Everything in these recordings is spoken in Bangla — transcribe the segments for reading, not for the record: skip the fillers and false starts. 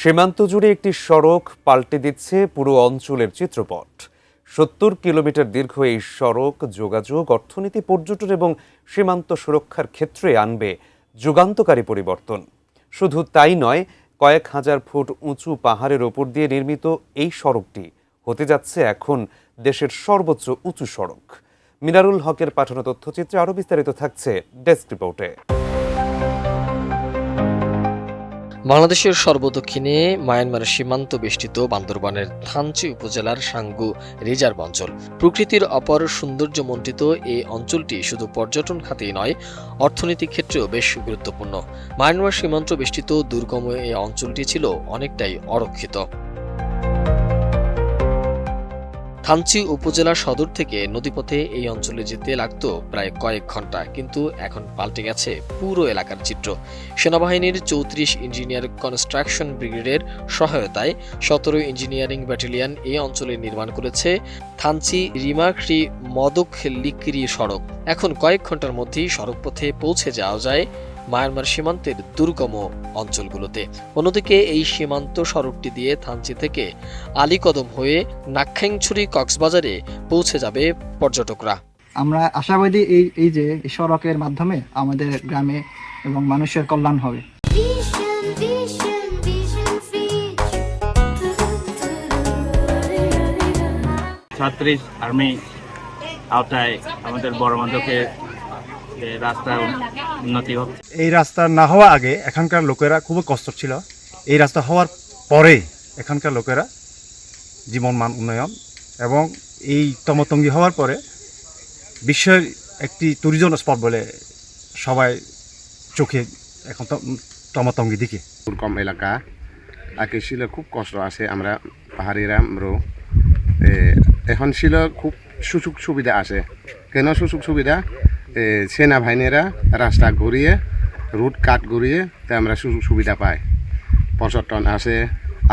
সীমান্ত জুড়ে একটি সড়ক পাল্টে দিচ্ছে পুরো অঞ্চলের চিত্রপট। ৭০ কিলোমিটার দীর্ঘ এই সড়ক যোগাযোগ, অর্থনীতি, পর্যটন এবং সীমান্ত সুরক্ষার ক্ষেত্রে আনবে যুগান্তকারী পরিবর্তন। শুধু তাই নয়, কয়েক হাজার ফুট উঁচু পাহাড়ের ওপর দিয়ে নির্মিত এই সড়কটি হতে যাচ্ছে এখন দেশের সর্বোচ্চ উঁচু সড়ক। মিনারুল হকের পাঠানো তথ্যচিত্রে আরও বিস্তারিত থাকছে ডেস্ক রিপোর্টে। বাংলাদেশের সর্বদক্ষিণে মায়ানমারের সীমান্ত বেষ্টিত বান্দরবানের থানচি উপজেলার সাঙ্গু রিজার্ভ অঞ্চল। প্রকৃতির অপর সৌন্দর্যমণ্ডিত এই অঞ্চলটি শুধু পর্যটন খাতেই নয়, অর্থনৈতিক ক্ষেত্রেও বেশ গুরুত্বপূর্ণ। মায়ানমার সীমান্ত বেষ্টিত দুর্গম এই অঞ্চলটি ছিল অনেকটাই অরক্ষিত। থানচি উপজেলা সদর থেকে নদীপথে এই অঞ্চলে যেতে লাগত প্রায় কয়েক ঘন্টা, কিন্তু এখন পাল্টে গেছে পুরো এলাকার চিত্র। সেনাবাহিনীর ৩৪ ইঞ্জিনিয়ার কনস্ট্রাকশন ব্রিগেডের সহায়তায় ১৭ ইঞ্জিনিয়ারিং ব্যাটালিয়ন এই অঞ্চলে নির্মাণ করেছে থানচি রিমাক্রি মদক লিক্রি সড়ক। এখন কয়েক ঘন্টার মধ্যেই সড়কপথে পৌঁছে যাওয়া যায় মায়ানমার সীমান্তের দুর্গম অঞ্চলগুলোতে। অন্যদিকে এই সীমান্ত সড়কটি দিয়ে থানচি থেকে আলীকদম হয়ে নাকখাইছড়ি কক্সবাজারে পৌঁছে যাবে পর্যটকরা। আমরা আশাবাদী এই যে সড়কের মাধ্যমে আমাদের গ্রামে এবং মানুষের কল্যাণ হবে। ৩৬ আর্মি আওতায় আমাদের বড় মাদকের রাস্তার উন্নতি হবে। এই রাস্তা না হওয়া আগে এখানকার লোকেরা খুব কষ্ট ছিল। এই রাস্তা হওয়ার পরে এখানকার লোকেরা জীবন মান উন্নয়ন এবং এই তমতঙ্গি হওয়ার পরে বিশ্বের একটি ট্যুরিজম স্পট বলে সবাই চোখে এখন তমতঙ্গি দিকে। দুর্গম এলাকা আগে ছিল খুব কষ্ট আছে, আমরা পাহাড়িরা এখন ছিল খুব সুযোগ সুবিধা আছে। কেন সুযোগ সুবিধা? সেনাবাহিনীরা রাস্তা ঘুরিয়ে রুট কাট ঘুরিয়ে আমরা সুযোগ সুবিধা পাই। পর্যটন আসে,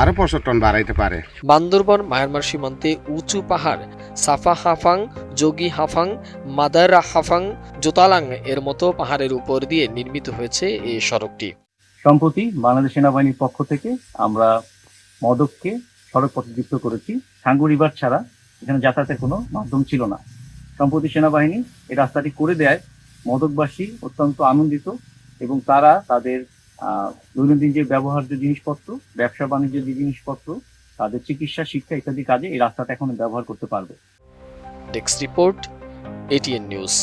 আরও পর্যটন বাড়াইতে পারে। বান্দরবান মায়ানমার সীমান্তে উঁচু পাহাড় সাফা হাফাং, যোগী হাফাং, মাদারা হাফাং, জোতালাং এর মতো পাহাড়ের উপর দিয়ে নির্মিত হয়েছে এই সড়কটি। সম্প্রতি বাংলাদেশ সেনাবাহিনীর পক্ষ থেকে আমরা মদককে সড়ক পথে যুক্ত করেছি। সাঙ্গু রিভার ছাড়া এখানে যাতায়াতের কোনো মাধ্যম ছিল না। সম্প্রতি সেনাবাহিনী এই রাস্তাটি করে দেয় মদকবাসী অত্যন্ত আনন্দিত এবং তারা তাদের দৈনন্দিন যে ব্যবহার্য জিনিসপত্র, ব্যবসা বাণিজ্যের যে জিনিসপত্র, তাদের চিকিৎসা, শিক্ষা ইত্যাদি কাজে এই রাস্তাটা এখন ব্যবহার করতে পারবে। Desk report, ATN news.